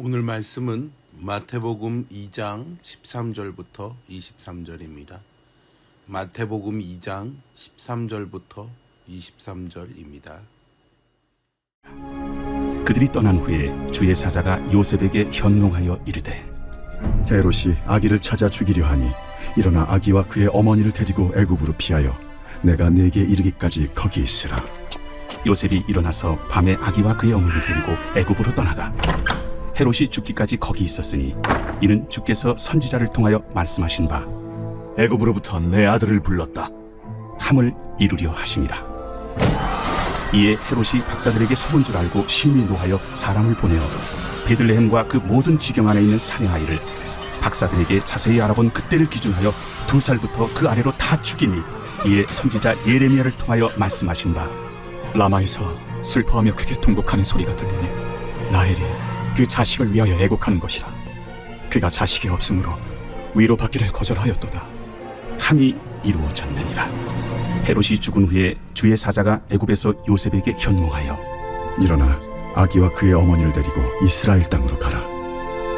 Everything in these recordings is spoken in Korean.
오늘 말씀은 마태복음 2장 13절부터 23절입니다. 마태복음 2장 13절부터 23절입니다. 그들이 떠난 후에 주의 사자가 요셉에게 현몽하여 이르되 헤롯이 아기를 찾아 죽이려 하니 일어나 아기와 그의 어머니를 데리고 애굽으로 피하여 내가 네게 이르기까지 거기 있으라. 요셉이 일어나서 밤에 아기와 그의 어머니를 데리고 애굽으로 떠나가 헤롯이 죽기까지 거기 있었으니 이는 주께서 선지자를 통하여 말씀하신 바 애굽으로부터 내 아들을 불렀다. 함을 이루려 하심이라. 이에 헤롯이 박사들에게 속은 줄 알고 심히 노하여 사람을 보내어 베들레헴과 그 모든 지경 안에 있는 사내아이를 박사들에게 자세히 알아본 그때를 기준하여 2살부터 그 아래로 다 죽이니 이에 선지자 예레미야를 통하여 말씀하신 바 라마에서 슬퍼하며 크게 통곡하는 소리가 들리니 라헬이 그 자식을 위하여 애곡하는 것이라. 그가 자식이 없으므로 위로받기를 거절하였도다. 함이 이루어졌느니라. 헤롯이 죽은 후에 주의 사자가 애굽에서 요셉에게 현몽하여 일어나 아기와 그의 어머니를 데리고 이스라엘 땅으로 가라.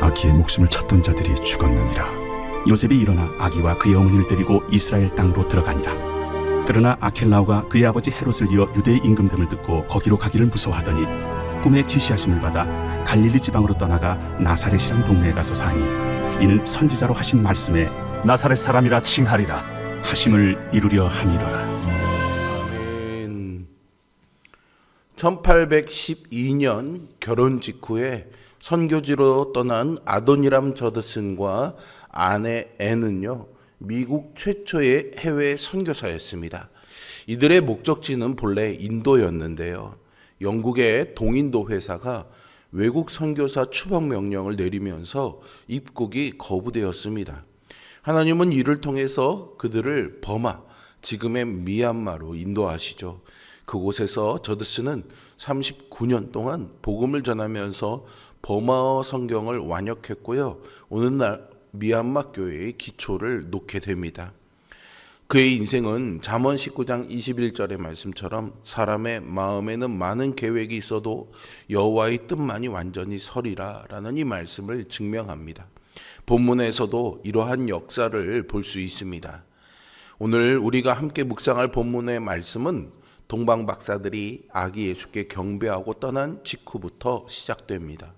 아기의 목숨을 찾던 자들이 죽었느니라. 요셉이 일어나 아기와 그의 어머니를 데리고 이스라엘 땅으로 들어가니라. 그러나 아켈라오가 그의 아버지 헤롯을 이어 유대의 임금됨을 듣고 거기로 가기를 무서워하더니 꿈에 지시하심을 받아 갈릴리 지방으로 떠나가 나사렛이란 동네에 가서 사니 이는 선지자로 하신 말씀에 나사렛 사람이라 칭하리라. 하심을 이루려 함이로라. 아멘. 1812년 결혼 직후에 선교지로 떠난 아도니람 저드슨과 아내 앤은요, 미국 최초의 해외 선교사였습니다. 이들의 목적지는 본래 인도였는데요. 영국의 동인도 회사가 외국 선교사 추방 명령을 내리면서 입국이 거부되었습니다. 하나님은 이를 통해서 그들을 버마, 지금의 미얀마로 인도하시죠. 그곳에서 저드스는 39년 동안 복음을 전하면서 버마어 성경을 완역했고요. 오늘날 미얀마 교회의 기초를 놓게 됩니다. 그의 인생은 잠언 19장 21절의 말씀처럼 사람의 마음에는 많은 계획이 있어도 여호와의 뜻만이 완전히 서리라 라는 이 말씀을 증명합니다. 본문에서도 이러한 역사를 볼 수 있습니다. 오늘 우리가 함께 묵상할 본문의 말씀은 동방 박사들이 아기 예수께 경배하고 떠난 직후부터 시작됩니다.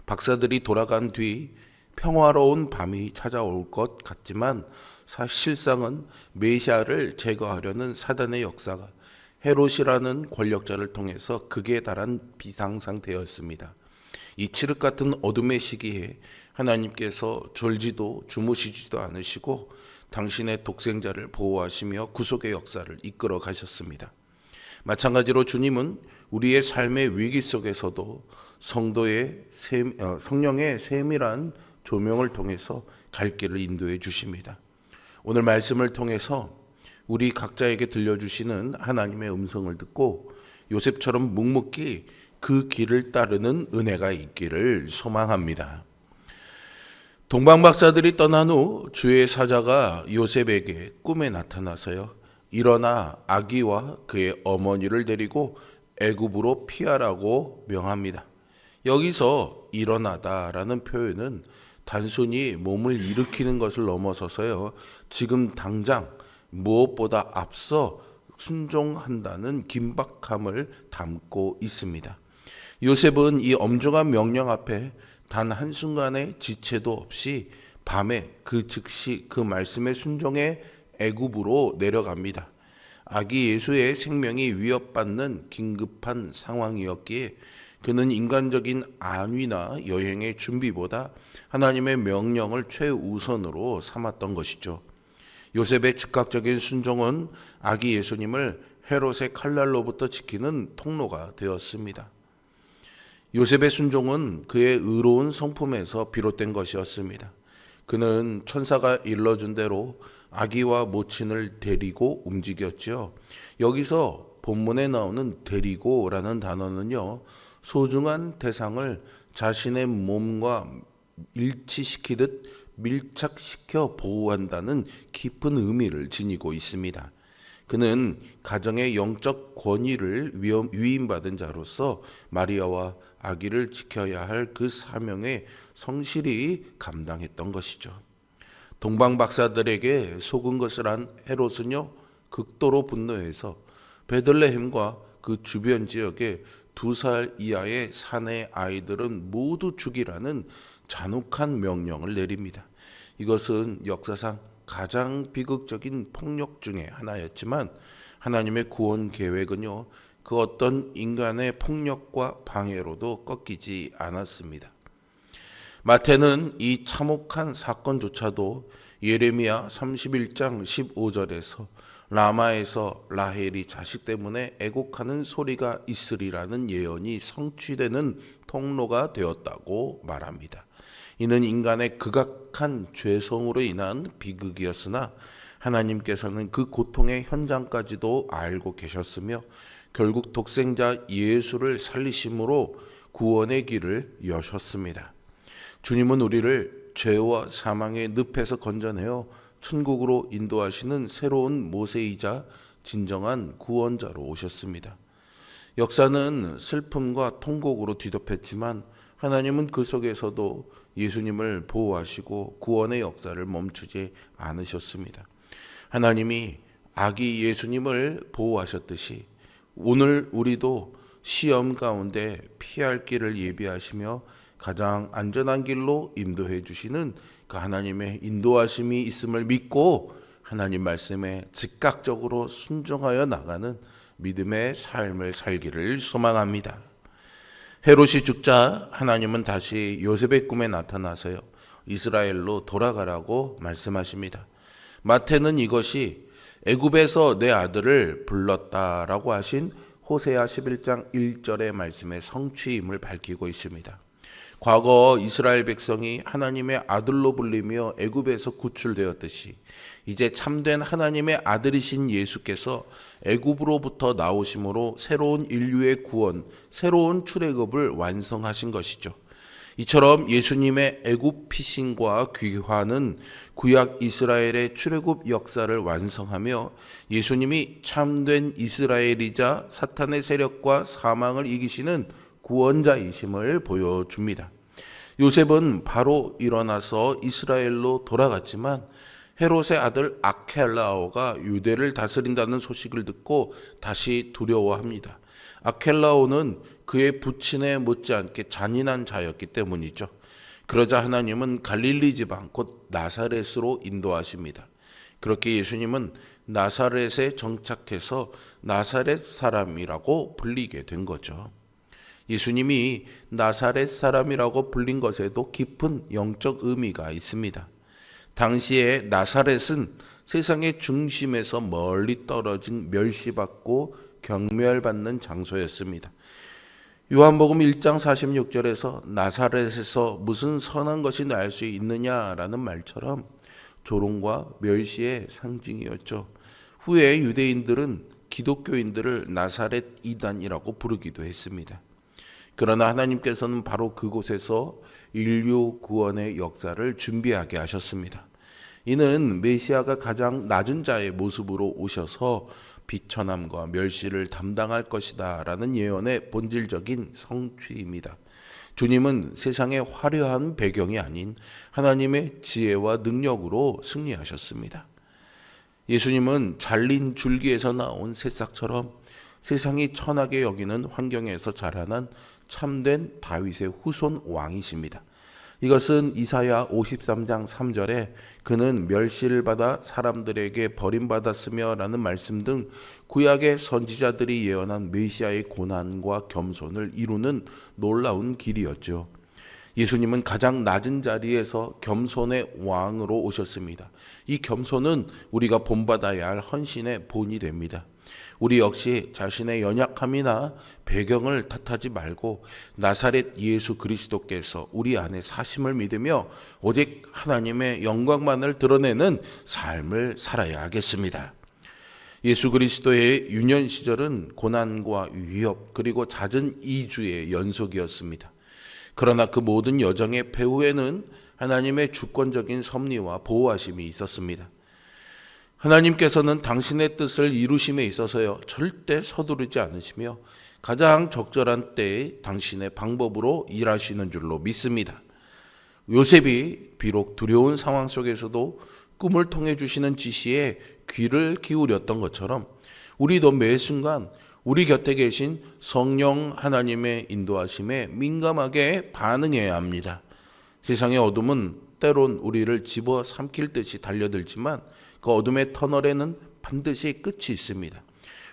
박사들이 돌아간 뒤 평화로운 밤이 찾아올 것 같지만 사실상은 메시아를 제거하려는 사단의 역사가 헤롯이라는 권력자를 통해서 극에 달한 비상상태였습니다. 이 칠흑 같은 어둠의 시기에 하나님께서 졸지도 주무시지도 않으시고 당신의 독생자를 보호하시며 구속의 역사를 이끌어 가셨습니다. 마찬가지로 주님은 우리의 삶의 위기 속에서도 성령의 세밀한 조명을 통해서 갈 길을 인도해 주십니다. 오늘 말씀을 통해서 우리 각자에게 들려주시는 하나님의 음성을 듣고 요셉처럼 묵묵히 그 길을 따르는 은혜가 있기를 소망합니다. 동방박사들이 떠난 후 주의 사자가 요셉에게 꿈에 나타나서요, 일어나 아기와 그의 어머니를 데리고 애굽으로 피하라고 명합니다. 여기서 일어나다라는 표현은 단순히 몸을 일으키는 것을 넘어서서요, 지금 당장 무엇보다 앞서 순종한다는 긴박함을 담고 있습니다. 요셉은 이 엄중한 명령 앞에 단 한순간의 지체도 없이 밤에 그 즉시 그 말씀에 순종해 애굽으로 내려갑니다. 아기 예수의 생명이 위협받는 긴급한 상황이었기에 그는 인간적인 안위나 여행의 준비보다 하나님의 명령을 최우선으로 삼았던 것이죠. 요셉의 즉각적인 순종은 아기 예수님을 헤롯의 칼날로부터 지키는 통로가 되었습니다. 요셉의 순종은 그의 의로운 성품에서 비롯된 것이었습니다. 그는 천사가 일러준 대로 아기와 모친을 데리고 움직였죠. 여기서 본문에 나오는 데리고라는 단어는요, 소중한 대상을 자신의 몸과 일치시키듯 밀착시켜 보호한다는 깊은 의미를 지니고 있습니다. 그는 가정의 영적 권위를 위임받은 자로서 마리아와 아기를 지켜야 할 그 사명에 성실히 감당했던 것이죠. 동방 박사들에게 속은 것을 한 헤롯은요, 극도로 분노해서 베들레헴과 그 주변 지역에 2살 이하의 사내 아이들은 모두 죽이라는 잔혹한 명령을 내립니다. 이것은 역사상 가장 비극적인 폭력 중에 하나였지만 하나님의 구원 계획은요, 그 어떤 인간의 폭력과 방해로도 꺾이지 않았습니다. 마태는 이 참혹한 사건조차도 예레미야 31장 15절에서 라마에서 라헬이 자식 때문에 애곡하는 소리가 있으리라는 예언이 성취되는 통로가 되었다고 말합니다. 이는 인간의 극악한 죄성으로 인한 비극이었으나 하나님께서는 그 고통의 현장까지도 알고 계셨으며 결국 독생자 예수를 살리심으로 구원의 길을 여셨습니다. 주님은 우리를 죄와 사망의 늪에서 건져내어 천국으로 인도하시는 새로운 모세이자 진정한 구원자로 오셨습니다. 역사는 슬픔과 통곡으로 뒤덮였지만 하나님은 그 속에서도 예수님을 보호하시고 구원의 역사를 멈추지 않으셨습니다. 하나님이 아기 예수님을 보호하셨듯이 오늘 우리도 시험 가운데 피할 길을 예비하시며 가장 안전한 길로 인도해 주시는 그 하나님의 인도하심이 있음을 믿고 하나님 말씀에 즉각적으로 순종하여 나가는 믿음의 삶을 살기를 소망합니다. 헤롯이 죽자 하나님은 다시 요셉의 꿈에 나타나서요, 이스라엘로 돌아가라고 말씀하십니다. 마태는 이것이 애굽에서 내 아들을 불렀다라고 하신 호세아 11장 1절의 말씀의 성취임을 밝히고 있습니다. 과거 이스라엘 백성이 하나님의 아들로 불리며 애굽에서 구출되었듯이 이제 참된 하나님의 아들이신 예수께서 애굽으로부터 나오심으로 새로운 인류의 구원, 새로운 출애굽을 완성하신 것이죠. 이처럼 예수님의 애굽 피신과 귀화는 구약 이스라엘의 출애굽 역사를 완성하며 예수님이 참된 이스라엘이자 사탄의 세력과 사망을 이기시는 구원자이심을 보여줍니다. 요셉은 바로 일어나서 이스라엘로 돌아갔지만 헤롯의 아들 아켈라오가 유대를 다스린다는 소식을 듣고 다시 두려워합니다. 아켈라오는 그의 부친에 못지않게 잔인한 자였기 때문이죠. 그러자 하나님은 갈릴리 지방 곧 나사렛으로 인도하십니다. 그렇게 예수님은 나사렛에 정착해서 나사렛 사람이라고 불리게 된 거죠. 예수님이 나사렛 사람이라고 불린 것에도 깊은 영적 의미가 있습니다. 당시에 나사렛은 세상의 중심에서 멀리 떨어진 멸시받고 경멸받는 장소였습니다. 요한복음 1장 46절에서 나사렛에서 무슨 선한 것이 날 수 있느냐라는 말처럼 조롱과 멸시의 상징이었죠. 후에 유대인들은 기독교인들을 나사렛 이단이라고 부르기도 했습니다. 그러나 하나님께서는 바로 그곳에서 인류 구원의 역사를 준비하게 하셨습니다. 이는 메시아가 가장 낮은 자의 모습으로 오셔서 비천함과 멸시를 담당할 것이다 라는 예언의 본질적인 성취입니다. 주님은 세상의 화려한 배경이 아닌 하나님의 지혜와 능력으로 승리하셨습니다. 예수님은 잘린 줄기에서 나온 새싹처럼 세상이 천하게 여기는 환경에서 자라난 참된 다윗의 후손 왕이십니다. 이것은 이사야 53장 3절에 그는 멸시를 받아 사람들에게 버림받았으며 라는 말씀 등 구약의 선지자들이 예언한 메시아의 고난과 겸손을 이루는 놀라운 길이었죠. 예수님은 가장 낮은 자리에서 겸손의 왕으로 오셨습니다. 이 겸손은 우리가 본받아야 할 헌신의 본이 됩니다. 우리 역시 자신의 연약함이나 배경을 탓하지 말고 나사렛 예수 그리스도께서 우리 안에 사심을 믿으며 오직 하나님의 영광만을 드러내는 삶을 살아야 하겠습니다. 예수 그리스도의 유년 시절은 고난과 위협 그리고 잦은 이주의 연속이었습니다. 그러나 그 모든 여정의 배후에는 하나님의 주권적인 섭리와 보호하심이 있었습니다. 하나님께서는 당신의 뜻을 이루심에 있어서요 절대 서두르지 않으시며 가장 적절한 때에 당신의 방법으로 일하시는 줄로 믿습니다. 요셉이 비록 두려운 상황 속에서도 꿈을 통해 주시는 지시에 귀를 기울였던 것처럼 우리도 매 순간 우리 곁에 계신 성령 하나님의 인도하심에 민감하게 반응해야 합니다. 세상의 어둠은 때론 우리를 집어삼킬 듯이 달려들지만 그 어둠의 터널에는 반드시 끝이 있습니다.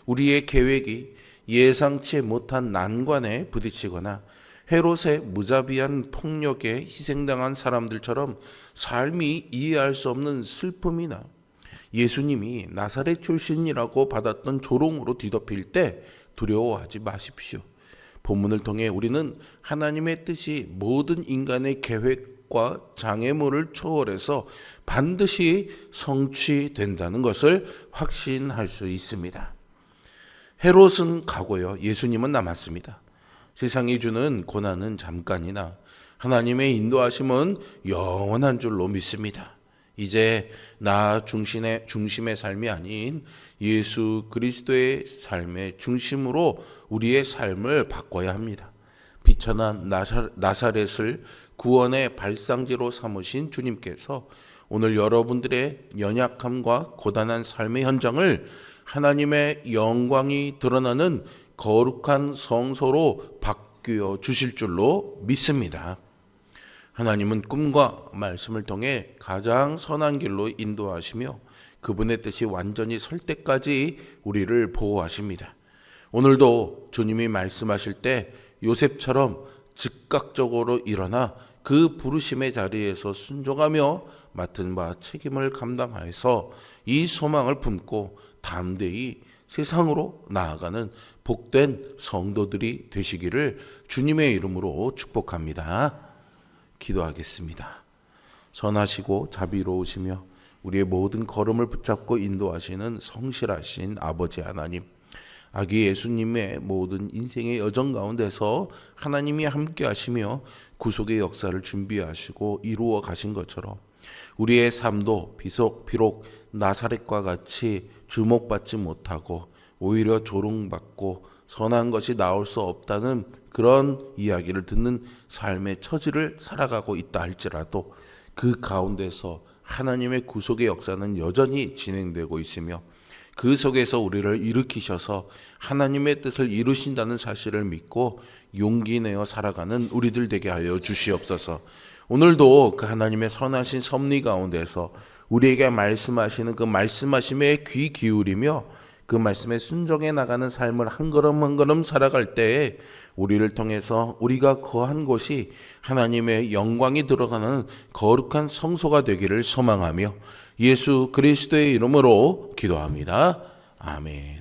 우리의 계획이 예상치 못한 난관에 부딪히거나 헤롯의 무자비한 폭력에 희생당한 사람들처럼 삶이 이해할 수 없는 슬픔이나 예수님이 나사렛 출신이라고 받았던 조롱으로 뒤덮일 때 두려워하지 마십시오. 본문을 통해 우리는 하나님의 뜻이 모든 인간의 계획과 장애물을 초월해서 반드시 성취된다는 것을 확신할 수 있습니다. 헤롯은 가고요, 예수님은 남았습니다. 세상이 주는 고난은 잠깐이나 하나님의 인도하심은 영원한 줄로 믿습니다. 이제 나 중심의 삶이 아닌 예수 그리스도의 삶의 중심으로 우리의 삶을 바꿔야 합니다. 비천한 나사렛을 구원의 발상지로 삼으신 주님께서 오늘 여러분들의 연약함과 고단한 삶의 현장을 하나님의 영광이 드러나는 거룩한 성소로 바뀌어 주실 줄로 믿습니다. 하나님은 꿈과 말씀을 통해 가장 선한 길로 인도하시며 그분의 뜻이 완전히 설 때까지 우리를 보호하십니다. 오늘도 주님이 말씀하실 때 요셉처럼 즉각적으로 일어나 그 부르심의 자리에서 순종하며 맡은 바 책임을 감당하여서 이 소망을 품고 담대히 세상으로 나아가는 복된 성도들이 되시기를 주님의 이름으로 축복합니다. 기도하겠습니다. 선하시고 자비로우시며 우리의 모든 걸음을 붙잡고 인도하시는 성실하신 아버지 하나님, 아기 예수님의 모든 인생의 여정 가운데서 하나님이 함께 하시며 구속의 역사를 준비하시고 이루어 가신 것처럼 우리의 삶도 비록 나사렛과 같이 주목받지 못하고 오히려 조롱받고 선한 것이 나올 수 없다는 그런 이야기를 듣는 삶의 처지를 살아가고 있다 할지라도 그 가운데서 하나님의 구속의 역사는 여전히 진행되고 있으며 그 속에서 우리를 일으키셔서 하나님의 뜻을 이루신다는 사실을 믿고 용기 내어 살아가는 우리들 되게 하여 주시옵소서. 오늘도 그 하나님의 선하신 섭리 가운데서 우리에게 말씀하시는 그 말씀하심에 귀 기울이며 그 말씀에 순종해 나가는 삶을 한 걸음 한 걸음 살아갈 때에 우리를 통해서 우리가 거한 곳이 하나님의 영광이 들어가는 거룩한 성소가 되기를 소망하며 예수 그리스도의 이름으로 기도합니다. 아멘.